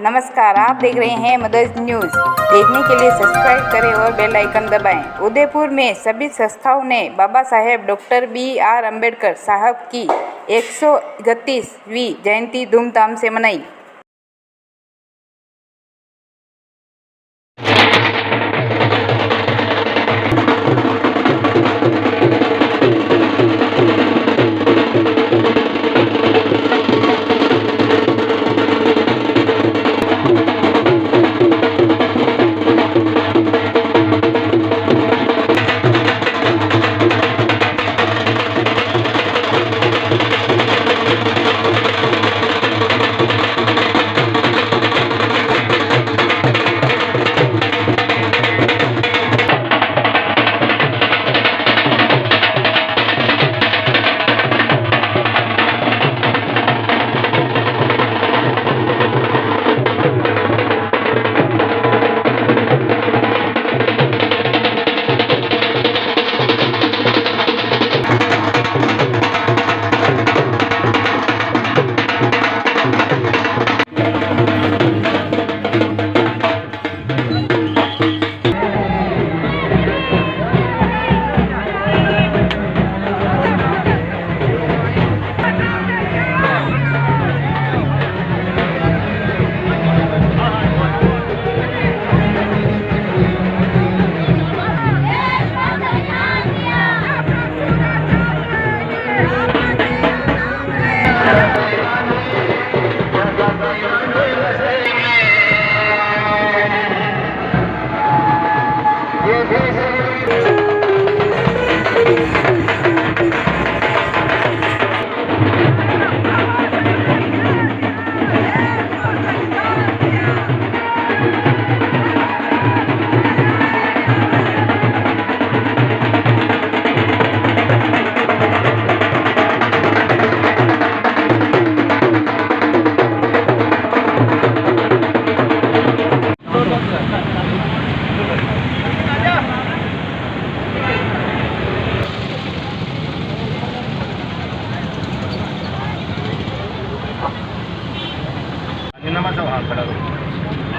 नमस्कार, आप देख रहे हैं मदर्स न्यूज़। देखने के लिए सब्सक्राइब करें और बेल आइकन दबाएं। उदयपुर में सभी संस्थाओं ने बाबा साहेब डॉक्टर BR अम्बेडकर साहब की 131वीं जयंती धूमधाम से मनाई।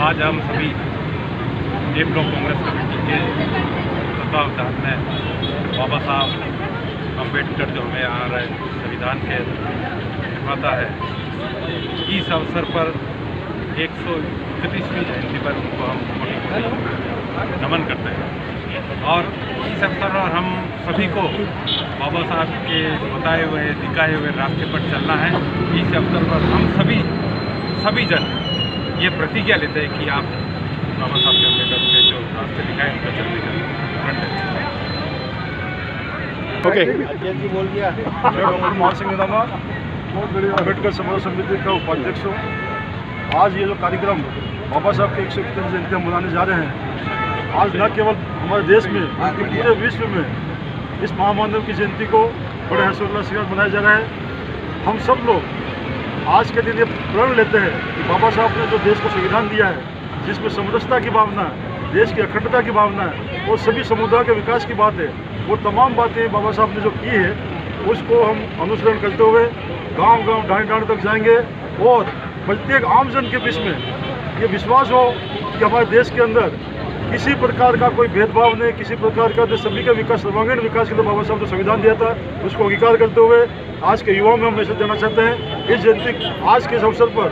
आज हम सभी ए ब्लॉक कांग्रेस कमेटी के तत्वावधान में बाबा साहब अम्बेडकर जो हमें हमारे संविधान के निर्माता है, इस अवसर पर 131वीं जयंती पर उनको हम कोटि नमन करते हैं। और इस अवसर पर हम सभी को बाबा साहब के बताए हुए दिखाए हुए रास्ते पर चलना है। इस अवसर पर हम सभी जन ये प्रतिज्ञा लेते हैं कि आप बाबा साहब के अम्बेडकर के जो रास्ते दिखाए उन पर चलने का ओके बोल दिया। मैं डॉक्टर मान सिंह निदामा अम्बेडकर समाज समिति का उपाध्यक्ष हूँ। आज ये जो कार्यक्रम बाबा साहब की 131वीं जयंती हम मनाने जा रहे हैं, आज न केवल हमारे देश में बल्कि पूरे विश्व में इस महामानव की जयंती को बड़े हर्षोल्लास के साथ मनाया जा रहा है। हम सब लोग आज के दिन ये प्रण लेते हैं कि बाबा साहब ने जो देश को संविधान दिया है, जिसमें समरसता की भावना है, देश की अखंडता की भावना है और सभी समुदाय के विकास की बात है, वो तमाम बातें बाबा साहब ने जो की है उसको हम अनुसरण करते हुए गांव-गांव डांड-डांड तक जाएंगे और प्रत्येक आमजन के बीच में ये विश्वास हो कि हमारे देश के अंदर किसी प्रकार का कोई भेदभाव नहीं, किसी प्रकार का सभी का विकास, सर्वांगीण विकास के लिए बाबा साहब ने संविधान दिया था, उसको अंगीकार करते हुए आज के युवाओं में हम मैसेज देना चाहते हैं। इस जयंती आज के इस अवसर पर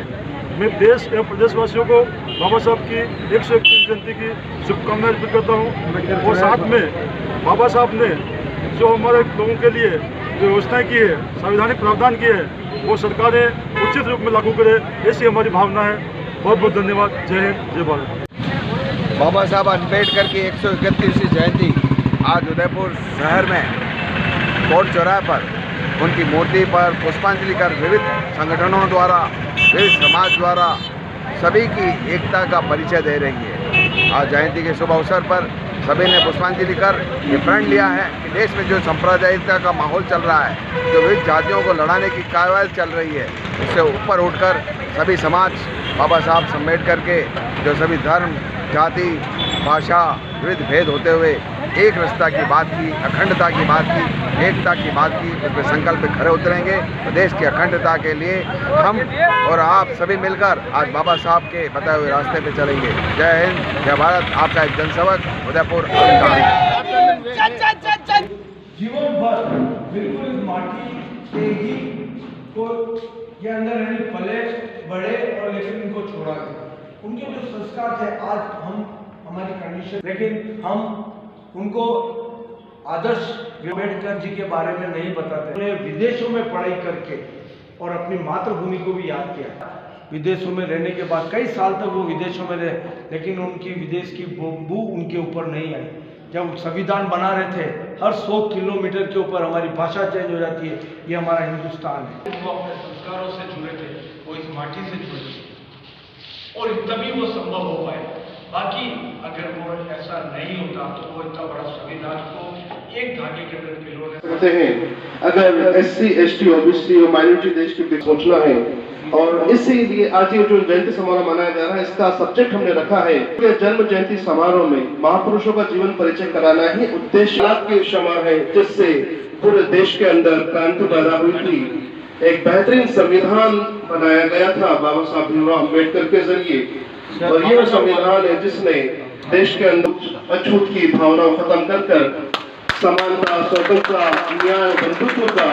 मैं देश एवं प्रदेशवासियों को बाबा साहब की 131वीं जयंती की शुभकामनाएं अर्पित करता हूँ। और साथ में बाबा साहब ने जो हमारे लोगों के लिए जो व्यवस्थाएँ की है, संवैधानिक प्रावधान किए हैं, वो सरकारें उचित रूप में लागू करें, ऐसी हमारी भावना है। बहुत बहुत धन्यवाद। जय हिंद, जय भारत। बाबा साहब अम्बेडकर की 131वीं जयंती आज उदयपुर शहर में कोर्ट चौराहे पर उनकी मूर्ति पर पुष्पांजलि कर विविध संगठनों द्वारा, विविध समाज द्वारा सभी की एकता का परिचय दे रही है। आज जयंती के शुभ अवसर पर सभी ने पुष्पांजलि कर ये प्रण लिया है कि देश में जो सांप्रदायिकता का माहौल चल रहा है, जो विविध जातियों को लड़ाने की कवायद चल रही है, उससे ऊपर उठकर सभी समाज बाबा साहब अम्बेडकर के जो सभी धर्म, जाति, भाषा, विविध भेद होते हुए एक रस्ता की बात की, अखंडता की बात की, एकता की बात की। इसमें संकल्प पे खरे उतरेंगे। प्रदेश की अखंडता के लिए हम और आप सभी मिलकर आज बाबा साहब के बताए हुए रास्ते पे चलेंगे। जय हिंद, जय भारत। आपका एक जनसेवक उदयपुर। जीवन भर बिल्कुल इस माटी से ही को ये अंदर रहने पले बड़े और लेकिन इनको छोड़ा गया। उनके जो संस्कार थे आज हम हमारी कंडीशन, लेकिन हम उनको आदर्श अम्बेडकर जी के बारे में नहीं बताते। उन्हें विदेशों में पढ़ाई करके और अपनी मातृभूमि को भी याद किया। विदेशों में रहने के बाद कई साल तक वो विदेशों में रहे, लेकिन उनकी विदेश की बू उनके ऊपर नहीं आई। जब संविधान बना रहे थे, हर 100 किलोमीटर के ऊपर हमारी भाषा चेंज हो जाती है। ये हमारा हिंदुस्तान है। वो अपने संस्कारों से जुड़े थे, वो इस माटी से जुड़े थे और तभी वो संभव हो पाए। बाकी अगर वो ऐसा नहीं होता तो वो इतना बड़ा संविधान को एक धागे के अंदर पिरोने हैं। अगर SC, ST, OBC और माइनॉरिटी देश के बीच सोचना है, और इसीलिए आज ये जो जयंती समारोह मनाया जा रहा है, इसका सब्जेक्ट हमने रखा है कि जन्म जयंती समारोह में महापुरुषों का जीवन परिचय कराना ही उद्देश्य की क्षमा है, जिससे पूरे देश के अंदर क्रांति पैदा हुई थी। एक बेहतरीन संविधान बनाया गया था बाबा साहब भीमराव अम्बेडकर के जरिए, और ये संविधान है जिसने देश के अंदर अछूत की भावनाओं खत्म कर समानता, स्वतंत्रता, न्याय, बंधुत्व का,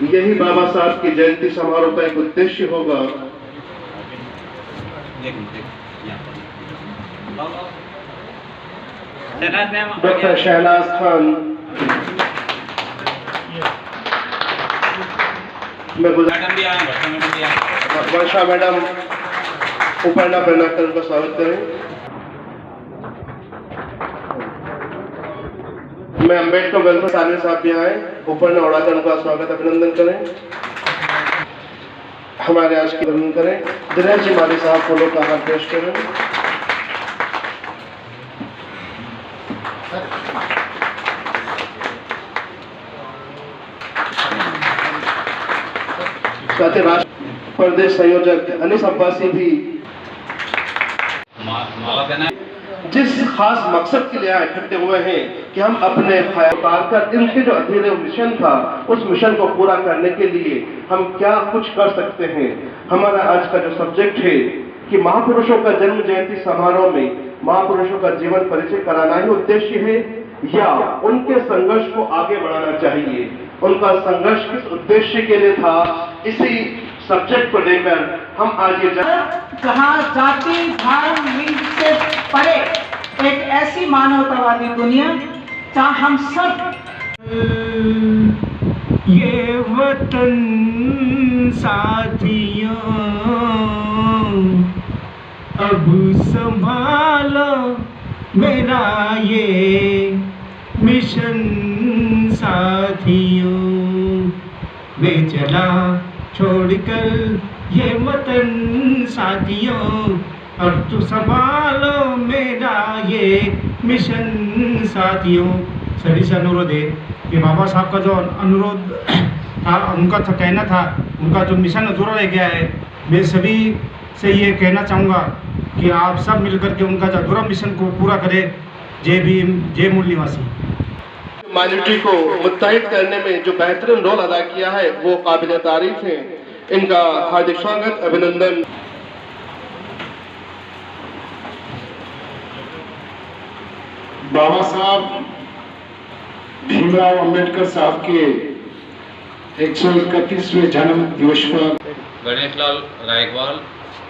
यही बाबा साहब की जयंती समारोह का एक उद्देश्य होगा। डॉक्टर शहनाज खान, मैं वर्षा मैडम उपरना पहनाकर उनका स्वागत करें। मैं अम्बेडकर वेलफेयर सामने साहब भी आए, ऊपर ने उड़ाकर उनका स्वागत अभिनंदन करें। हमारे आज की अभिनंदन करें। दिनेश जी माली साहब फूलों का हाथ पेश करें। साथ ही राष्ट्र प्रदेश संयोजक अनिस अब्बासी भी जिस खास मकसद के लिए इकट्ठे हुए हैं कि हम अपने कर इनके जो अधूरे मिशन था, उस मिशन को पूरा करने के लिए हम क्या कुछ कर सकते हैं। हमारा आज का जो सब्जेक्ट है कि महापुरुषों का जन्म जयंती समारोह में महापुरुषों का जीवन परिचय कराना ही उद्देश्य है या उनके संघर्ष को आगे बढ़ाना चाहिए। उनका संघर्ष किस उद्देश्य के लिए था, इसी सब्जेक्ट को लेकर हम आज ये जहाँ जाति धर्म लिंग से परे एक ऐसी मानवतावादी दुनिया जहाँ हम सब ये वतन साथियों अब संभालो मेरा ये मिशन साथियों, वे चला छोड़कर ये वतन साथियों, अब तो संभालो मेरा ये मिशन साथियों। सभी से अनुरोध है कि बाबा साहब का जो अनुरोध था, उनका कहना था, उनका जो मिशन अधूरा रह गया है, मैं सभी से ये कहना चाहूँगा कि आप सब मिलकर के उनका जो अधूरा मिशन को पूरा करें। जय भीम, जय मूल निवासी। माइनॉरिटी को मुत्तहिद करने में जो बेहतरीन रोल अदा किया है वो काबिल तारीफ है। इनका हार्दिक स्वागत, अभिनंदन। बाबा साहब भीमराव अंबेडकर साहब के 131वें जन्म दिवस पर गणेश लाल रायकवाल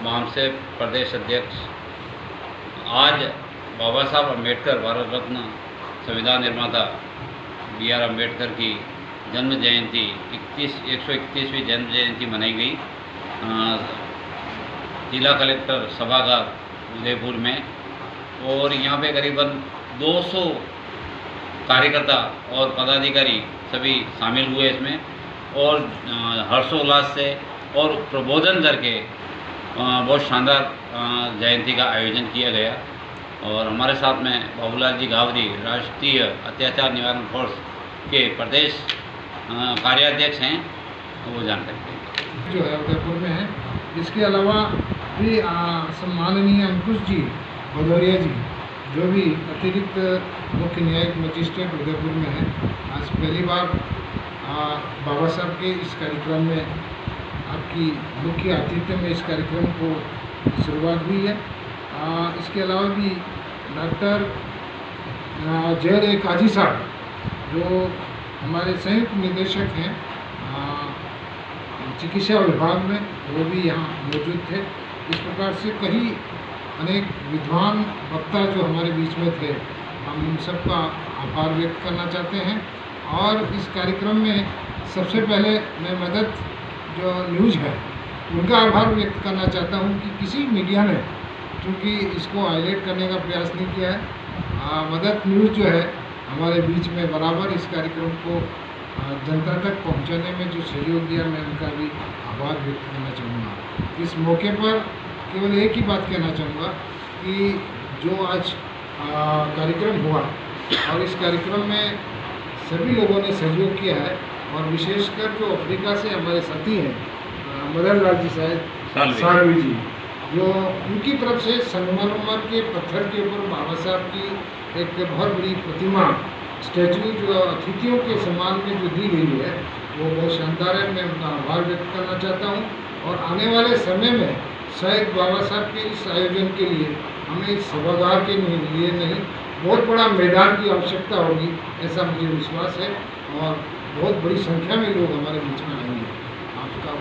माम से प्रदेश अध्यक्ष, आज बाबा साहब अम्बेडकर भारत रत्न संविधान निर्माता BR अम्बेडकर की जन्म जयंती 131वीं जन्म जयंती मनाई गई जिला कलेक्टर सभागार उदयपुर में, और यहाँ पे करीबन 200 कार्यकर्ता और पदाधिकारी सभी शामिल हुए इसमें, और हर्षोल्लास से और प्रबोधन करके बहुत शानदार जयंती का आयोजन किया गया। और हमारे साथ में बाबूलाल जी गावरी राष्ट्रीय अत्याचार निवारण फोर्स के प्रदेश कार्याध्यक्ष हैं, वो जानकारी देंगे। जो है उदयपुर में है। इसके अलावा भी सम्माननीय अंकुश जी भदौरिया जी जो भी अतिरिक्त मुख्य न्यायिक मजिस्ट्रेट उदयपुर में है, आज पहली बार बाबा साहब के इस कार्यक्रम में आपकी मुख्य आतिथ्य में इस कार्यक्रम को शुरुआत हुई है। इसके अलावा भी डॉक्टर जहर ए काजी साहब जो हमारे संयुक्त निदेशक हैं चिकित्सा विभाग में, वो भी यहाँ मौजूद थे। इस प्रकार से कई अनेक विद्वान वक्ता जो हमारे बीच में थे, हम उन सबका आभार व्यक्त करना चाहते हैं। और इस कार्यक्रम में सबसे पहले मैं मदद जो न्यूज़ है उनका आभार व्यक्त करना चाहता हूँ कि किसी मीडिया ने क्योंकि इसको हाईलाइट करने का प्रयास नहीं किया है। मदद न्यूज़ जो है हमारे बीच में बराबर इस कार्यक्रम को जनता तक पहुंचाने में जो सहयोग दिया, मैं उनका भी आभार व्यक्त करना चाहूँगा। इस मौके पर केवल एक ही बात कहना चाहूँगा कि जो आज कार्यक्रम हुआ और इस कार्यक्रम में सभी लोगों ने सहयोग किया है, और विशेषकर जो अफ्रीका से हमारे साथी हैं मदन लाल जी सालवी जी, जो उनकी तरफ से संगमरमर के पत्थर के ऊपर बाबा साहब की एक बहुत बड़ी प्रतिमा स्टैचू जो अतिथियों के सम्मान में जो दी गई है वो बहुत शानदार है। मैं उनका आभार व्यक्त करना चाहता हूँ। और आने वाले समय में शायद बाबा साहब के इस आयोजन के लिए हमें इस सभागार के लिए नहीं, बहुत बड़ा मैदान की आवश्यकता होगी, ऐसा मुझे विश्वास है। और बहुत बड़ी संख्या में लोग हमारे बीच में आएंगे।